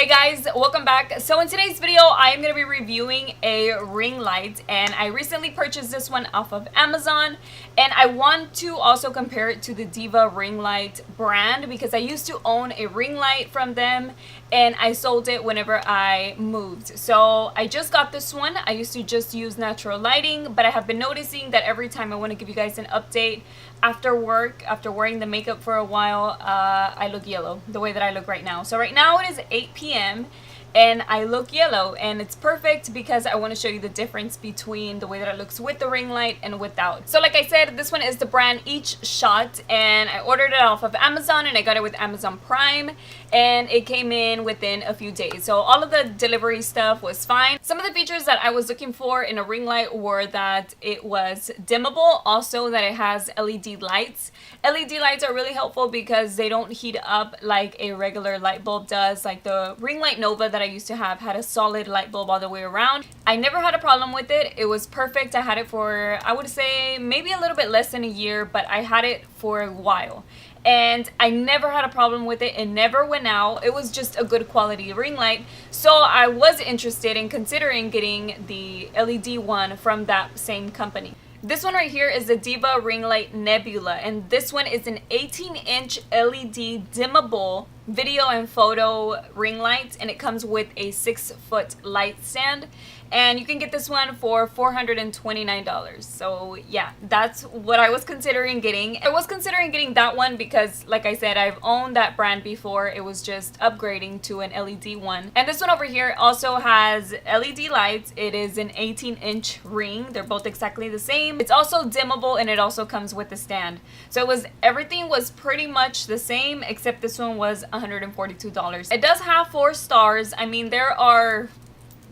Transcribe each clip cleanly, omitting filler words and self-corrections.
Hey guys, welcome back. So in today's video, I am going to be reviewing a ring light, and I recently purchased this one off of Amazon, and I want to also compare it to the Diva ring light brand because I used to own a ring light from them and I sold it whenever I moved. So I just got this one. I used to just use natural lighting, but I have been noticing that every time I want to give you guys an update after work, after wearing the makeup for a while, I look yellow the way that I look right now. So right now it is 8 p.m. and I look yellow, and it's perfect because I want to show you the difference between the way that it looks with the ring light and without. So like I said, this one is the brand Eachshot, and I ordered it off of Amazon, and I got it with Amazon Prime, and it came in within a few days. So all of the delivery stuff was fine. Some of the features that I was looking for in a ring light were that it was dimmable, also that it has LED lights. LED lights are really helpful because they don't heat up like a regular light bulb does. Like the ring light Nova that I used to have had a solid light bulb all the way around. I never had a problem with it. It was perfect. I had it for, I would say, maybe a little bit less than a year, but I had it for a while. And I never had a problem with it. It never went out. It was just a good quality ring light. So I was interested in considering getting the LED one from that same company. This one right here is the Diva Ring Light Nebula, and this one is an 18-inch LED dimmable video and photo ring light, and it comes with a 6-foot light stand, and you can get this one for $429. So yeah, that's what I was considering getting. I was considering getting that one because, like I said, I've owned that brand before. It was just upgrading to an LED one. And this one over here also has LED lights. It is an 18-inch ring. They're both exactly the same. It's also dimmable, and it also comes with a stand. So everything was pretty much the same, except this one was $142. It does have 4 stars. I mean, there are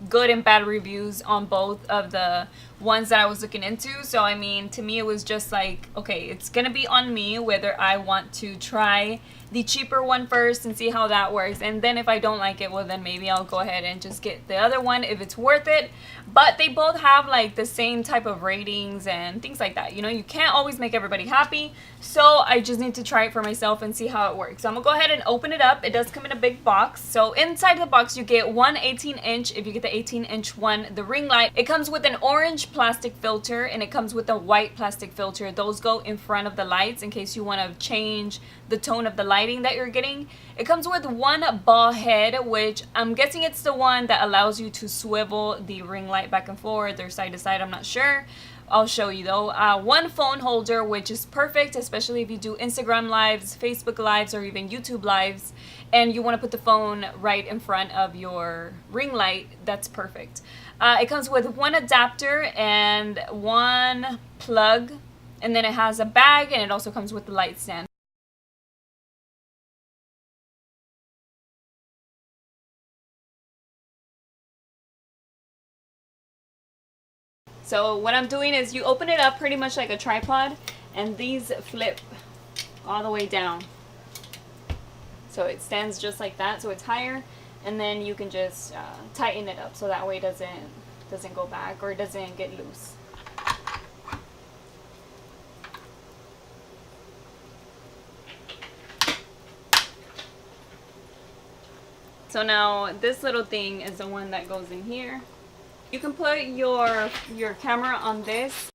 good and bad reviews on both of the ones that I was looking into. So I mean, to me it was just like, okay, it's gonna be on me whether I want to try the cheaper one first and see how that works, and then if I don't like it, well then maybe I'll go ahead and just get the other one if it's worth it. But they both have like the same type of ratings and things like that. You know, you can't always make everybody happy, so I just need to try it for myself and see how it works. So I'm gonna go ahead and open it up. It does come in a big box. So inside the box you get one 18-inch, if you get the 18-inch one, the ring light. It comes with an orange plastic filter, and it comes with a white plastic filter. Those go in front of the lights in case you want to change the tone of the lighting that you're getting. It comes with one ball head, which I'm guessing it's the one that allows you to swivel the ring light back and forth or side to side. I'm not sure. I'll show you though. One phone holder, which is perfect, especially if you do Instagram lives, Facebook lives, or even YouTube lives, and you want to put the phone right in front of your ring light. That's perfect. It comes with one adapter and one plug, and then it has a bag, and it also comes with the light stand. So what I'm doing is you open it up pretty much like a tripod, and these flip all the way down. So it stands just like that, so it's higher, and then you can just tighten it up so that way it doesn't go back or it doesn't get loose. So now this little thing is the one that goes in here. You can put your camera on this.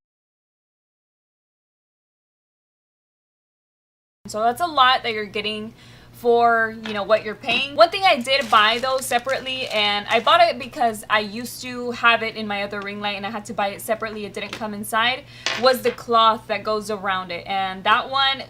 So that's a lot that you're getting for, you know, what you're paying. One thing I did buy though separately, and I bought it because I used to have it in my other ring light and I had to buy it separately, it didn't come inside, was the cloth that goes around it, and that one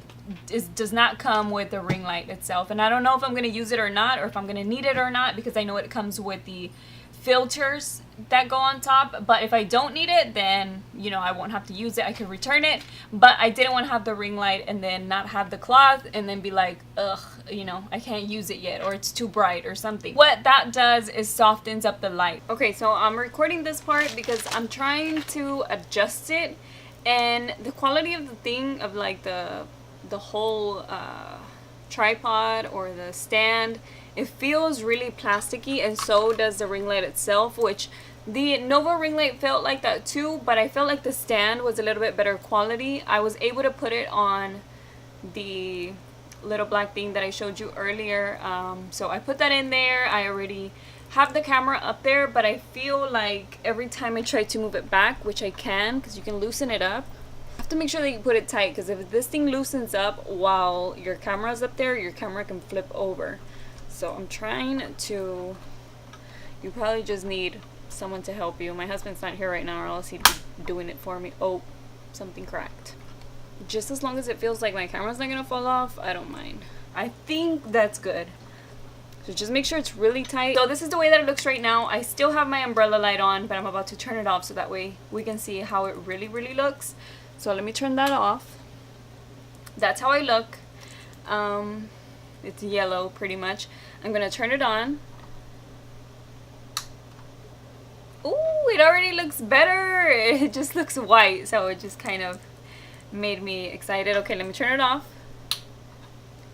does not come with the ring light itself. And I don't know if I'm going to use it or not, or if I'm going to need it or not, because I know it comes with the filters that go on top. But if I don't need it, then, you know, I won't have to use it. I can return it. But I didn't want to have the ring light and then not have the cloth and then be like, ugh, you know, I can't use it yet, or it's too bright or something. What that does is softens up the light. Okay, so I'm recording this part because I'm trying to adjust it, and the quality of the thing, of like the whole tripod or the stand, it feels really plasticky, and so does the ring light itself, which the Nova ring light felt like that too, but I felt like the stand was a little bit better quality. I was able to put it on the little black thing that I showed you earlier. So I put that in there. I already have the camera up there, but I feel like every time I try to move it back, which I can because you can loosen it up, you have to make sure that you put it tight, because if this thing loosens up while your camera's up there, your camera can flip over. So I'm trying to, you probably just need someone to help you. My husband's not here right now, or else he'd be doing it for me. Oh, something cracked. Just as long as it feels like my camera's not gonna fall off, I don't mind. I think that's good. So just make sure it's really tight. So this is the way that it looks right now. I still have my umbrella light on, but I'm about to turn it off so that way we can see how it really looks. So let me turn that off. That's how I look. It's yellow pretty much. I'm gonna turn it on. Ooh, it already looks better. It just looks white, so it just kind of made me excited. Okay, let me turn it off.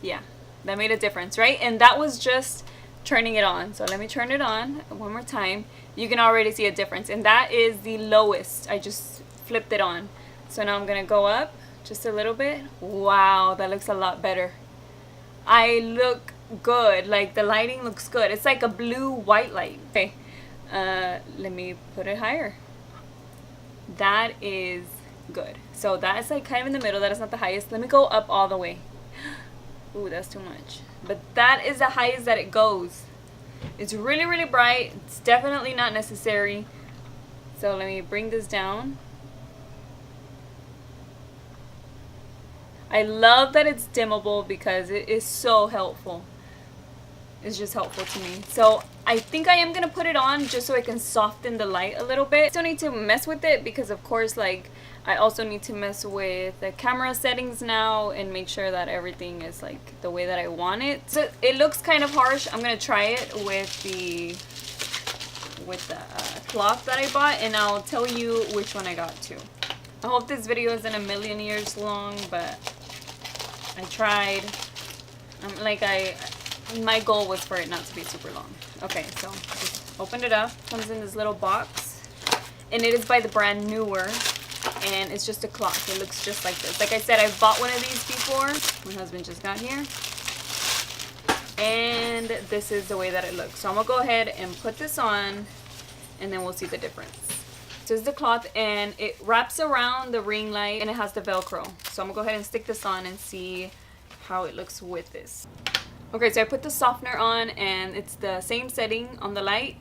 Yeah, that made a difference, right? And that was just turning it on. So let me turn it on one more time. You can already see a difference, and that is the lowest. I just flipped it on. So now I'm gonna go up just a little bit. Wow, that looks a lot better. I look good. Like, the lighting looks good. It's like a blue white light. Okay, let me put it higher. That is good. So that is like kind of in the middle. That is not the highest. Let me go up all the way. Ooh, that's too much. But that is the highest that it goes. It's really bright. It's definitely not necessary. So let me bring this down. I love that it's dimmable because it is so helpful. It's just helpful to me. So I think I am gonna put it on just so I can soften the light a little bit. Still need to mess with it because, of course, like, I also need to mess with the camera settings now and make sure that everything is like the way that I want it. So it looks kind of harsh. I'm gonna try it with the cloth that I bought, and I'll tell you which one I got too. I hope this video isn't a million years long, but I tried. My goal was for it not to be super long. Okay, so just opened it up. Comes in this little box, and it is by the brand Newer, and it's just a cloth. It looks just like this. Like I said, I've bought one of these before. My husband just got here, and this is the way that it looks. So I'm gonna go ahead and put this on, and then we'll see the difference. So it's the cloth, and it wraps around the ring light, and it has the Velcro. So I'm gonna go ahead and stick this on and see how it looks with this. Okay, so I put the softener on, and it's the same setting on the light,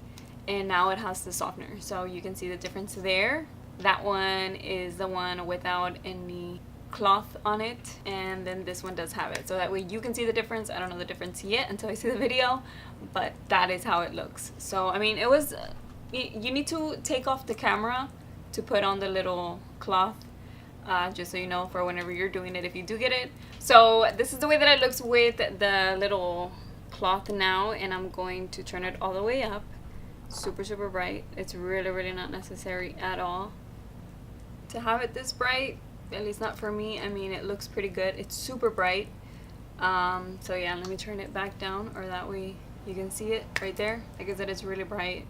and now it has the softener. So you can see the difference there. That one is the one without any cloth on it, and then this one does have it. So that way you can see the difference. I don't know the difference yet until I see the video, but that is how it looks. So, I mean, it was... You need to take off the camera to put on the little cloth, just so you know for whenever you're doing it, if you do get it. So this is the way that it looks with the little cloth now, and I'm going to turn it all the way up. Super bright. It's really not necessary at all to have it this bright, at least not for me. I mean, it looks pretty good. It's super bright. So yeah, let me turn it back down, or that way you can see it right there. Like I said, it's really bright.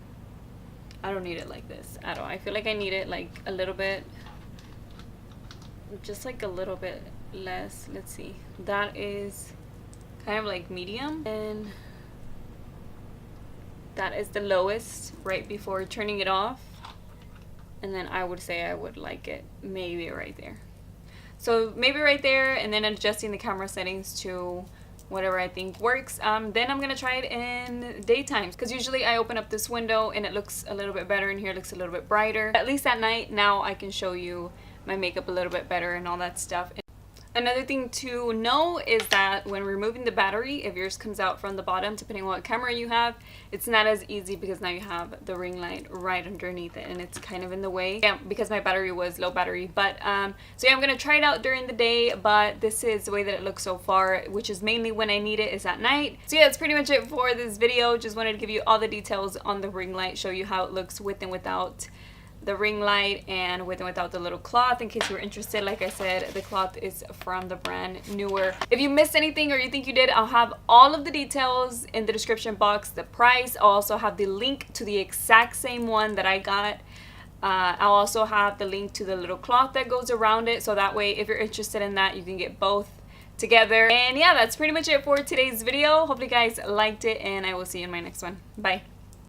I don't need it like this at all. I feel like I need it like a little bit, just like a little bit less. Let's see. That is kind of like medium, and that is the lowest right before turning it off. And then I would say I would like it maybe right there. So maybe right there, and then adjusting the camera settings to whatever I think works. Then I'm gonna try it in daytime, because usually I open up this window and it looks a little bit better in here. It looks a little bit brighter, at least at night. Now I can show you my makeup a little bit better and all that stuff. Another thing to know is that when removing the battery, if yours comes out from the bottom, depending on what camera you have, it's not as easy because now you have the ring light right underneath it and it's kind of in the way. Yeah, because my battery was low battery. But so yeah, I'm gonna try it out during the day, but this is the way that it looks so far, which is mainly when I need it is at night. So yeah, that's pretty much it for this video. Just wanted to give you all the details on the ring light, show you how it looks with and without the ring light and with and without the little cloth, in case you were interested. Like I said, the cloth is from the brand Newer. If you missed anything or you think you did, I'll have all of the details in the description box, the price. I'll also have the link to the exact same one that I got. I'll also have the link to the little cloth that goes around it, so that way if you're interested in that, you can get both together. And yeah, that's pretty much it for today's video. Hopefully you guys liked it, and I will see you in my next one. Bye.